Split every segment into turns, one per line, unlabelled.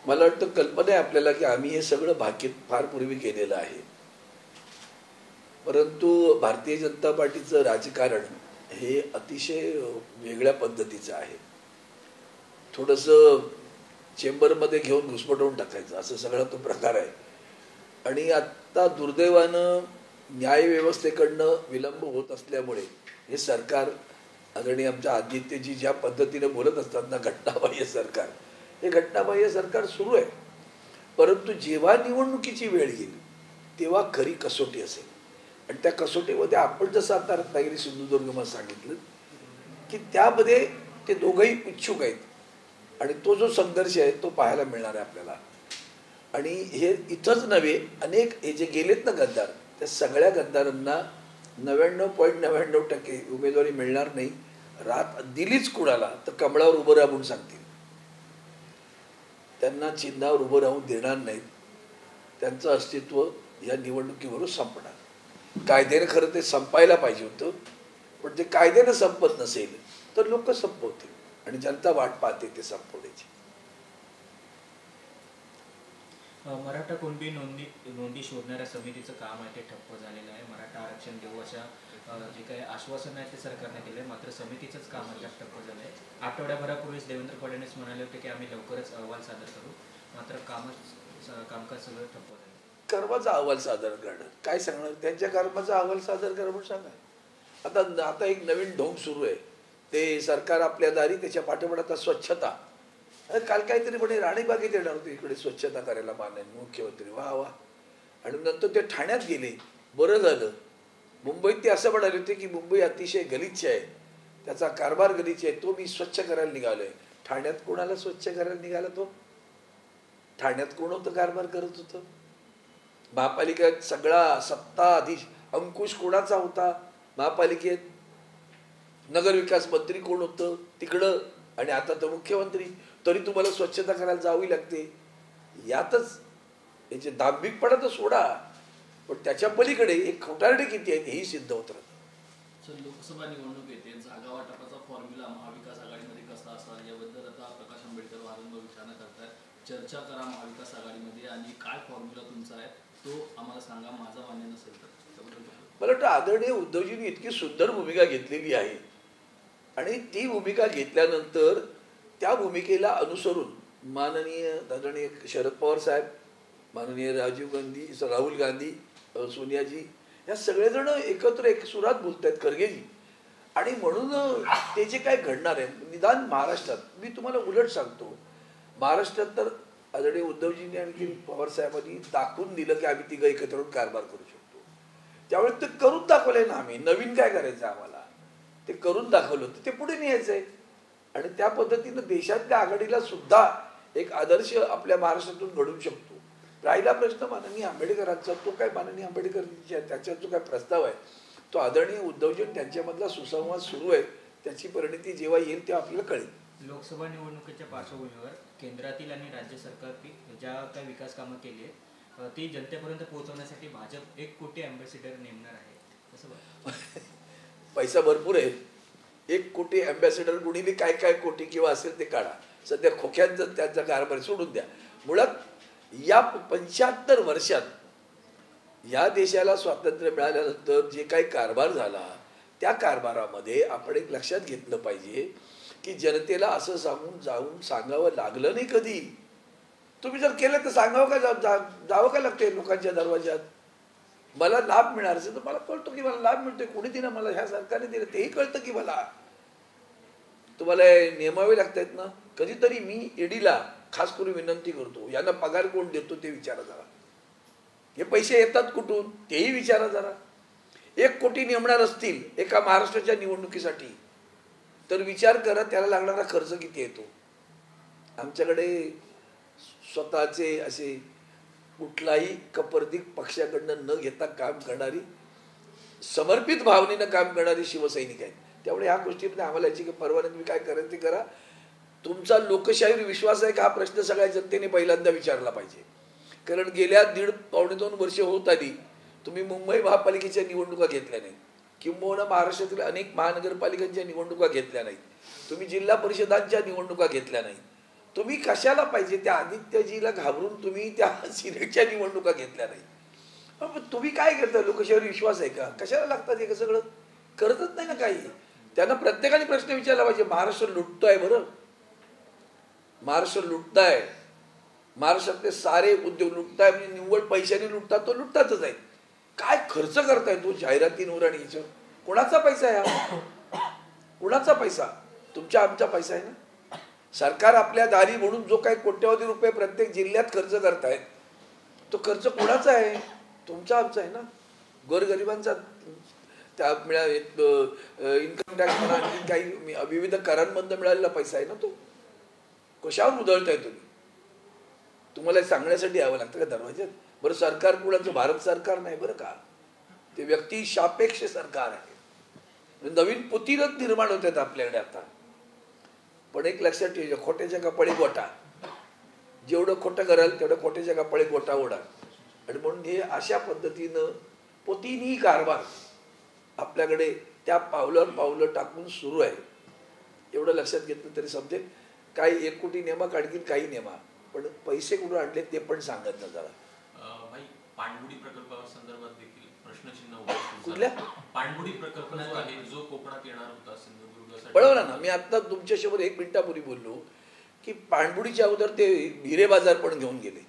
मला वाटतं कल्पना आहे आपल्याला की आम्ही हे सगळं भाकीत फार पूर्वी केलेलं आहे, परंतु भारतीय जनता पार्टीचं राजकारण हे अतिशय वेगळ्या पद्धतीचं आहे. थोडंसं चेंबरमध्ये घेऊन घुसमटवून टाकायचं असं सगळा तो प्रकार आहे. आणि आत्ता दुर्दैवानं न्यायव्यवस्थेकडनं विलंब होत असल्यामुळे हे सरकार आदरणीय आमच्या आदित्यजी ज्या पद्धतीने बोलत असतात ना, घटनाबाह्य सरकार, हे घटनाबाह्य सरकार सुरू आहे. परंतु जेव्हा निवडणुकीची वेळ येईल तेव्हा खरी कसोटी असेल. आणि त्या कसोटीमध्ये आपण जसं आता रत्नागिरी सिंधुदुर्गमध्ये सांगितलं की त्यामध्ये ते दोघंही इच्छुक आहेत आणि तो जो संघर्ष आहे तो पाहायला मिळणार आहे आपल्याला. आणि हे इथंच नव्हे, अनेक हे जे गेलेत ना गद्दार, त्या सगळ्या गद्दारांना 99.99% उमेदवारी मिळणार नाही. रात दिलीच कुणाला तर कमळावर उभं राहा म्हणून सांगतील. त्यांना चिन्हावर उभं राहून देणार नाहीत. त्यांचं अस्तित्व या निवडणुकीवरून संपणार. कायद्याने खरं ते संपायला पाहिजे होतं, पण ते कायद्याने संपत नसेल तर लोक संपवतील आणि जनता वाट पाहते ते संपवण्याची.
मराठा कुणबी नोंदी शोधणाऱ्या समितीचं काम आहे ते ठप्प झालेलं आहे. मराठा आरक्षण देऊ अशा जे काही आश्वासन आहे ते सरकारने दिले, मात्र समितीचंच काम आहे ठप्प झालं आहे. आठवड्याभरापूर्वीच देवेंद्र फडणवीस म्हणाले होते की आम्ही लवकरच अहवाल सादर करू, मात्र कामकाज सगळं ठप्प झालं.
कर्माचा अहवाल सादर करणं काय सांगणार? त्यांच्या कर्माचा अहवाल सादर करा म्हणून सांगा. आता एक नवीन ढोंग सुरू आहे, ते सरकार आपल्या दारी, त्याच्या पाठोपाठ आता स्वच्छता. काल काहीतरी म्हणे राणीबागेत येणार होते इकडे स्वच्छता करायला माननीय मुख्यमंत्री. वा वा. आणि नंतर ते ठाण्यात गेले, बरं झालं. मुंबईत ते असं म्हणाले होते की मुंबई अतिशय गलिच्छ आहे, त्याचा कारभार गलिच्छ आहे, तो मी स्वच्छ करायला निघालोय. ठाण्यात कोणाला स्वच्छ करायला निघाला तो? ठाण्यात कोण होतं कारभार करत होतं? महापालिकेत सगळा सत्ताधीश अंकुश कोणाचा होता महापालिकेत? नगरविकास मंत्री कोण होतं तिकडं? आणि आता तर मुख्यमंत्री. तरी तुम्हाला स्वच्छता करायला जावी लागते. यातच याचे दांभिकपणा तर सोडा, पण त्याच्या पलीकडे एक खोटारडे किती आहेत हेही सिद्ध होत राहतं.
लोकसभा निवडणूक येते, जागा वाटपाचा फॉर्म्युला महाविकास आघाडीमध्ये कसा असावा याबद्दल आता प्रकाश आंबेडकर वारंवार विचारणा करतात. चर्चा करा महाविकास आघाडीमध्ये आणि काय फॉर्म्युला तुमचा आहे तो आम्हाला सांगा. माझा मान्य नसेल तर
मला वाटतं आदरणीय उद्धवजींनी इतकी सुंदर भूमिका घेतलेली आहे आणि ती भूमिका घेतल्यानंतर त्या भूमिकेला अनुसरून माननीय आदरणीय शरद पवार साहेब, माननीय राहुल गांधी, सोनियाजी या सगळेजण एकत्र एक सुरात बोलत आहेत, खरगेजी. आणि म्हणून ते जे काय घडणार आहे निदान महाराष्ट्रात, मी तुम्हाला उलट सांगतो, महाराष्ट्रात तर आदरणीय उद्धवजींनी आणखी पवार साहेबांनी दाखवून दिलं की आम्ही तिघं एकत्र येऊन कारभार करू शकतो. त्यावेळेस ते करून दाखवलंय ना आम्ही. नवीन काय करायचं आम्हाला? ते करून दाखवलं होतं, ते पुढे न्यायचं आहे. आणि त्या पद्धतीनं देशातल्या आघाडीला सुद्धा एक आदर्श आपल्या महाराष्ट्रातून घडवू शकतो. राहिला प्रश्न माननीय आंबेडकरांचा, तो काय माननीय आंबेडकर त्याच्यावर जो काय प्रस्ताव आहे तो आदरणीय उद्धवजी त्यांच्यामधला सुसंवाद सुरू आहे. त्याची परिणती जेव्हा येईल तेव्हा आपल्याला कळेल.
लोकसभा निवडणुकीच्या पार्श्वभूमीवर केंद्रातील आणि राज्य सरकारची ज्या काही विकास कामं केली आहेत ती जनतेपर्यंत पोहोचवण्यासाठी भाजप 1 कोटी अँबॅसिडर नेमणार आहे, कसं?
पैसा भरपूर आहे. 1 कोटी अँबॅसिडर गुणिले काय काय कोटी किंवा असेल ते काढा. सध्या खोक्यांचं त्यांचा कारभार सोडून द्या. मुळात या 75 वर्षात या देशाला स्वातंत्र्य मिळाल्यानंतर जे काही कारभार झाला त्या कारभारामध्ये आपण एक लक्षात घेतलं पाहिजे की जनतेला असं जाऊन सांगावं लागलं नाही कधी. तुम्ही जर केलं तर सांगावं का जावं का लागते लोकांच्या दरवाज्यात? मला लाभ मिळणार असेल तर मला कळतं की मला लाभ मिळतोय, कोणी दिला मला, ह्या सरकारने दिलं तेही कळतं की मला. तुम्हाला नेमावे लागतायत ना. कधीतरी मी ईडीला खास करून विनंती करतो, यांना पगार कोण देतो ते विचारा जरा. हे पैसे येतात कुठून तेही विचारा जरा. 1 कोटी नेमणार असतील एका महाराष्ट्राच्या निवडणुकीसाठी तर विचार करा त्याला लागणारा खर्च किती येतो. आमच्याकडे स्वतःचे असे कुठलाही कपर्दिक पक्षाकडनं न घेता काम करणारी, समर्पित भावनेनं काम करणारी शिवसैनिक आहेत. त्यामुळे ह्या गोष्टीमध्ये आम्हाला याची परवा नाही. तुम्ही काय करायचं ते करा. तुमचा लोकशाहीवर विश्वास आहे का हा प्रश्न सगळ्या जनतेने पहिल्यांदा विचारला पाहिजे. कारण गेल्या 1.5-2 वर्ष होत आली तुम्ही मुंबई महापालिकेच्या निवडणुका घेतल्या नाहीत, किंबहुना महाराष्ट्रातील अनेक महानगरपालिकांच्या निवडणुका घेतल्या नाहीत, तुम्ही जिल्हा परिषदांच्या निवडणुका घेतल्या नाहीत, तुम्ही कशाला पाहिजे त्या आदित्यजीला घाबरून तुम्ही त्या सिनेटच्या निवडणुका घेतल्या नाही. पण तुम्ही काय करता? लोकशाहीवर विश्वास आहे का? कशाला लागतात हे सगळं? करतच नाही ना काही. त्यांना प्रत्येकाने प्रश्न विचारला पाहिजे. महाराष्ट्र लुटतोय बरं, महाराष्ट्र लुटताय, महाराष्ट्रातले सारे उद्योग लुटताय, म्हणजे निव्वळ पैशाने लुटतात, तो लुटतातच आहे. काय खर्च करताय तो जाहिरातींवर आणि हिचं? कोणाचा पैसा आहे हा? कुणाचा पैसा? तुमच्या आमचा पैसा आहे ना. सरकार आपल्या दारी म्हणून जो काही कोट्यवधी रुपये प्रत्येक जिल्ह्यात खर्च करतायत, तो खर्च कोणाचा आहे? तुमचा आमचा आहे ना, गोरगरिबांचा. त्या इन्कम टॅक्स म्हणा, आणखी काही विविध करांमधून मिळालेला पैसा आहे ना तो. कशावर उधळताय तुम्ही? तुम्हाला सांगण्यासाठी यावं लागतं का दरवाज्यात? बरं, सरकार कुणाचं? भारत सरकार नाही बरं का, ते व्यक्ती सापेक्ष सरकार आहे. नवीन पुतीनच निर्माण होत आहेत आपल्याकडे आता. पण एक लक्षात ठेवायचं, खोट्याच्या कपाळी गोटा. जेवढं खोटं कराल तेवढं खोट्याच्या कपाळी गोटा ओढा. आणि म्हणून हे अशा पद्धतीनं पोतीनी कारभार आपल्याकडे त्या पावलावर पावलं टाकून सुरू आहे. एवढं लक्षात घेतलं तरी समजेल. काही 1 कोटी नेमा, आणखीन काही नेमा, पण पैसे कुठून आणले ते पण सांगत ना जरा.
भाई, पाणबुडी प्रकल्पासंदर्भात देखील प्रश्नचिन्ह उपस्थित.
कुठल्या
पाणबुडी प्रकल्प जो आहे, जो कोकणात येणार होता सिंधुदुर्ग,
पळवला ना. मी आता तुमच्यासोबत 1 मिनिटापूर्वी बोललो की पाणबुडीच्या अगोदर ते हिरे बाजार पण घेऊन गेले.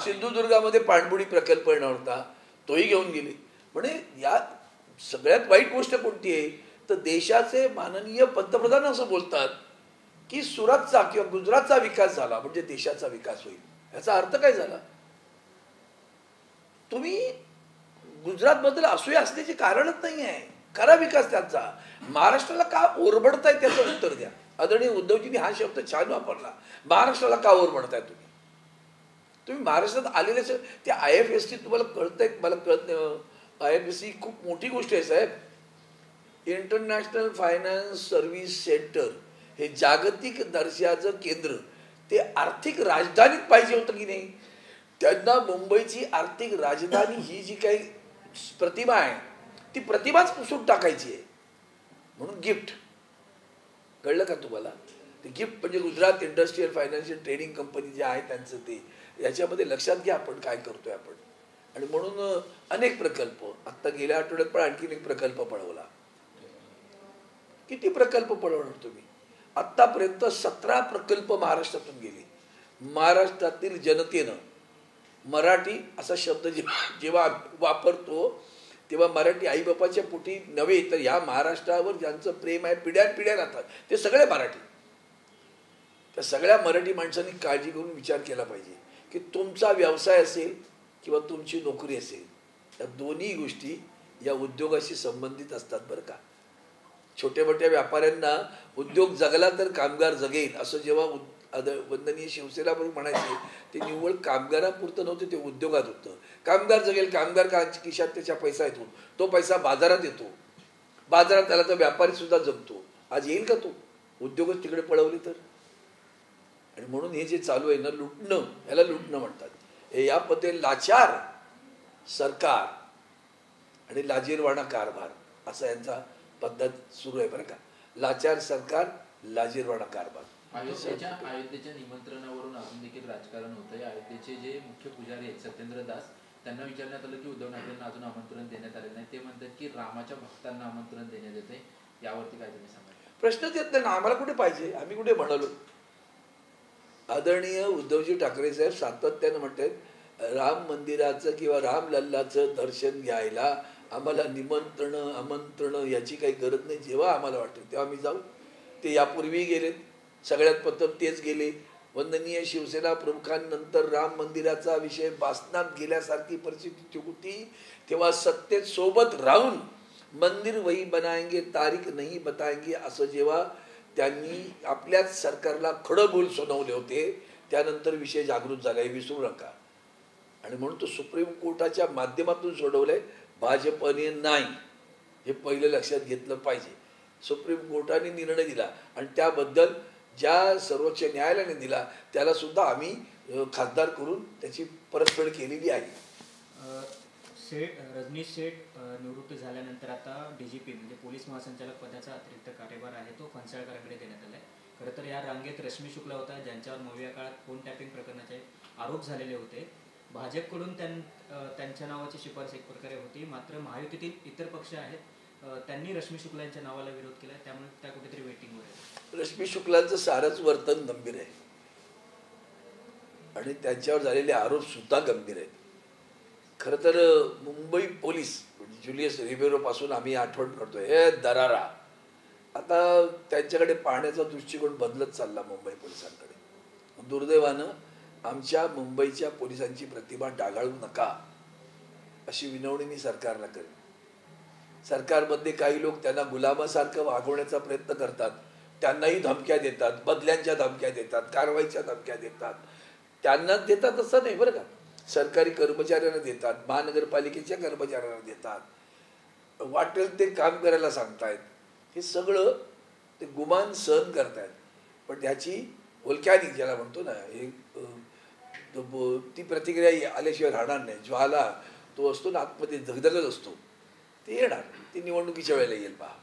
सिंधुदुर्गामध्ये पाणबुडी प्रकल्प येणार होता, तोही घेऊन गेले. म्हणजे या सगळ्यात वाईट गोष्ट कोणती आहे तर देशाचे माननीय पंतप्रधान असं बोलतात की सुरतचा किंवा गुजरातचा विकास झाला म्हणजे देशाचा विकास होईल. याचा अर्थ काय झाला? तुम्ही गुजरातबद्दल असूया असण्याचे कारणच नाही आहे. करा विकास त्यांचा. महाराष्ट्राला का ओरबडताय त्याचं उत्तर द्या. आदरणीय उद्धवजींनी हा शब्द छान वापरला. महाराष्ट्राला का ओरबडताय तुम्ही? तुम्ही महाराष्ट्रात आलेले ते IFSC तुम्हाला कळतंय? मला कळत नाही. IFSC खूप मोठी गोष्ट आहे साहेब. इंटरनॅशनल फायनान्स सर्व्हिस सेंटर हे जागतिक दर्जाचं केंद्र, ते आर्थिक राजधानीत पाहिजे होतं की नाही? त्यांना मुंबईची आर्थिक राजधानी ही जी काही प्रतिमा आहे ती प्रतिमाच पुसून टाकायची आहे. म्हणून गिफ्ट. कळलं का तुम्हाला? ते गिफ्ट म्हणजे Gujarat industrial financial trading company जे आहे त्यांचं ते. याच्यामध्ये लक्षात घ्या आपण काय करतोय आपण. आणि म्हणून अनेक प्रकल्प, आत्ता गेल्या आठवड्यात पण आणखीन एक प्रकल्प पळवला. किती प्रकल्प पळवणार तुम्ही? आत्तापर्यंत 17 प्रकल्प महाराष्ट्रातून गेले. महाराष्ट्रातील जनतेनं मराठी असा शब्द जेव्हा वापरतो तेव्हा मराठी आईबापाच्या पोटी नव्हे तर ह्या महाराष्ट्रावर ज्यांचं प्रेम आहे पिढ्यानपिढ्या राहतात ते सगळे मराठी. त्या सगळ्या मराठी माणसांनी काळजी करून विचार केला पाहिजे की तुमचा व्यवसाय असेल किंवा तुमची नोकरी असेल, या दोन्ही गोष्टी या उद्योगाशी संबंधित असतात बरं का. छोट्या मोठ्या व्यापाऱ्यांना उद्योग जगला तर कामगार जगेल असं जेव्हा वंदनीय शिवसेना प्रमुख म्हणायचे, ते निव्वळ कामगारांपुरतं नव्हतं, ते उद्योगात होतं. कामगार जगेल, कामगार का खिशात त्याच्या पैसा येतो, तो पैसा बाजारात येतो, बाजारात त्याला तर व्यापारी सुद्धा जगतो. आज येईल का तो? उद्योगच तिकडे पळवले तर. आणि म्हणून हे जे चालू आहे ना लुटणं, याला लुटणं म्हणतात. हे या पद्धतीने लाचार सरकार आणि लाजीरवाणा कारभार असा यांचा पद्धत सुरू आहे बरं का. लाचार सरकार, लाजीरवाणा कारभार.
अयोध्येच्या निमंत्रणावरून अजून देखील राजकारण होतंय. अयोध्येचे जे मुख्य पुजारी आहेत सत्येंद्र दास, त्यांना विचारण्यात आलं की उद्धव ठाकरेंना अजून आमंत्रण देण्यात आले नाही. ते म्हणतात की रामाच्या भक्तांना आमंत्रण देण्यात येते. यावरती काय तुम्ही सांगा?
प्रश्नच येत नाही ना. आम्हाला कुठे पाहिजे? आम्ही कुठे म्हणालो? आदरणीय उद्धवजी ठाकरे साहेब सातत्यानं म्हणतात राम मंदिराचं किंवा रामलल्लाचं दर्शन घ्यायला आम्हाला निमंत्रण आमंत्रण याची काही गरज नाही. जेव्हा आम्हाला वाटेल तेव्हा आम्ही जाऊ. ते यापूर्वी गेलेत, सगळ्यात प्रथम तेच गेले. वंदनीय शिवसेना प्रमुखांनंतर राम मंदिराचा विषय बासनात गेल्यासारखी परिस्थिती होती. तेव्हा सत्तेत सोबत राहून मंदिर वही बनाएंगे तारीख नाही बताएंगे असं जेव्हा त्यांनी आपल्याच सरकारला खडं बोल सुनावले होते, त्यानंतर विषय जागृत झाला, हे विसरू नका. आणि म्हणून तो सुप्रीम कोर्टाच्या माध्यमातून सोडवलंय, भाजपने नाही. हे पहिलं लक्षात घेतलं पाहिजे. सुप्रीम कोर्टाने निर्णय दिला आणि त्याबद्दल ज्या सर्वोच्च न्यायालयाने दिला त्याला सुद्धा आम्ही खासदार करून त्याची परतफेड केलेली आहे.
रजनीश शेठ निवृत्त झाल्यानंतर आता DGP म्हणजे पोलीस महासंचालक पदाचा अतिरिक्त कार्यभार आहे तो फणसळकरांकडे देण्यात आला आहे. खरं तर या रांगेत रश्मी शुक्ला होता, ज्यांच्यावर मविया काळात फोन टॅपिंग प्रकरणाचे आरोप झालेले होते. भाजपकडून त्यांच्या नावाची शिफारस एक प्रकारे होती, मात्र महायुतीतील इतर पक्ष आहेत त्यांनी रश्मी शुक्ला यांच्या नावाला विरोध केला, त्यामुळे त्या कुठेतरी वेटिंगवर आहे.
रश्मी शुक्लांचं सारंच वर्तन गंभीर आहे आणि त्यांच्यावर झालेले आरोप सुद्धा गंभीर आहेत. खरं तर मुंबई पोलीस ज्युलियस रिबेरो पासून आम्ही आठवण करतोय, हे दरारा आता त्यांच्याकडे पाहण्याचा दृष्टिकोन बदलत चालला मुंबई पोलिसांकडे. दुर्दैवानं आमच्या मुंबईच्या पोलिसांची प्रतिभा डागाळू नका अशी विनवणी मी सरकारला करेन. सरकारमध्ये काही लोक त्यांना गुलामासारखं वागवण्याचा प्रयत्न करतात, त्यांनाही धमक्या देतात, बदल्यांच्या धमक्या देतात, कारवाईच्या धमक्या देतात. त्यांना देतात असं नाही बरं का, सरकारी कर्मचाऱ्यांना देतात, महानगरपालिकेच्या कर्मचाऱ्यांना देतात, वाटेल ते काम करायला सांगतायत. हे सगळं ते गुमान सहन करतायत. पण त्याची व्होल्कॅनिक ज्याला म्हणतो ना, हे ती प्रतिक्रिया आल्याशिवाय राहणार नाही. ज्वाला तो असतो ना आतमध्ये धगधगत असतो, ते येणार, ती निवडणुकीच्या वेळेला येईल. पहा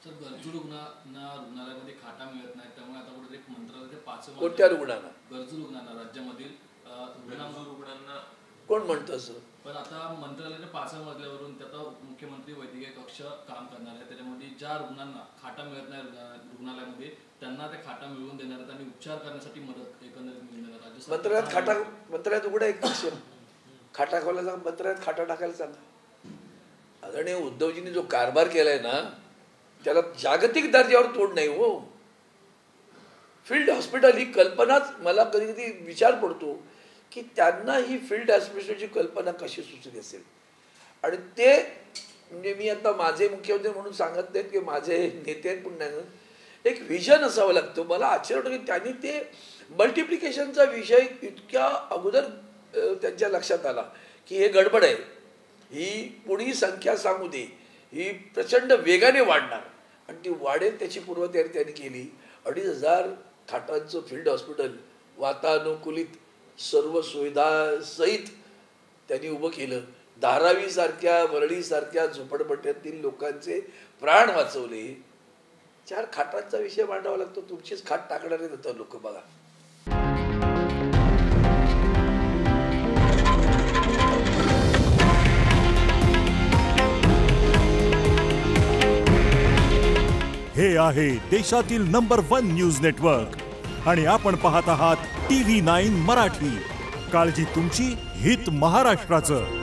सर, गरजू रुग्णांना रुग्णालयामध्ये खाटा मिळत नाही, त्यामुळे आता कुठेतरी मंत्रालयाचे 5
कोणत्या रुग्णांना?
गरजू रुग्णांना राज्यामधील
रुग्णांना
कोण म्हणतं असं?
पण आता मंत्रालयाच्या 5 मजल्यावरून आता मुख्यमंत्री वैद्यकीय कक्ष काम करणार आहे, त्याच्यामध्ये ज्या रुग्णांना खाटा मिळत नाही रुग्णालयामध्ये त्यांना त्या खाटा मिळवून देणार आहेत आणि उपचार करण्यासाठी मदत एकंदरीत मिळून देणार.
मंत्रालयात खाटा, मंत्रालयात उघडा एक कक्ष, खाटा खोलायला सांगा, मंत्रालयात खाटा टाकायला सांगा. आदरणीय उद्धवजींनी जो कारभार केलाय ना, त्याला जागतिक दर्जावर तोड नाही हो. फील्ड हॉस्पिटल ही कल्पनाच मला कधी कधी विचार पडतो की त्यांना ही फील्ड हॉस्पिटलची कल्पना कशी सुचली असेल. आणि ते म्हणजे मी आता माझे मुख्यमंत्री म्हणून सांगत नाहीत की माझे नेते पण नाही, एक व्हिजन असावं लागतं. मला आश्चर्य वाटतं की त्यांनी ते मल्टिप्लिकेशनचा विषय इतक्या अगोदर त्यांच्या लक्षात आला की हे गडबड आहे, ही पुढी संख्या सांगू दे, ही प्रचंड वेगाने वाढणार आणि ती वाढेल त्याची पूर्वतयारी त्यांनी केली. 2,500 खाटांचं फील्ड हॉस्पिटल वातानुकूलित सर्व सुविधा सहित त्यांनी उभं केलं. धारावीसारख्या वरळीसारख्या झोपडपट्ट्यातील लोकांचे प्राण वाचवले. 4 खाटांचा विषय मांडावा लागतो, तुमचीच खाट टाकणारे जातात लोक. बघा
हे आहे देशातील नंबर 1 न्यूज नेटवर्क आणि आपण पाहत आहात TV9 मराठी. काळजी तुमची, हित महाराष्ट्राचं.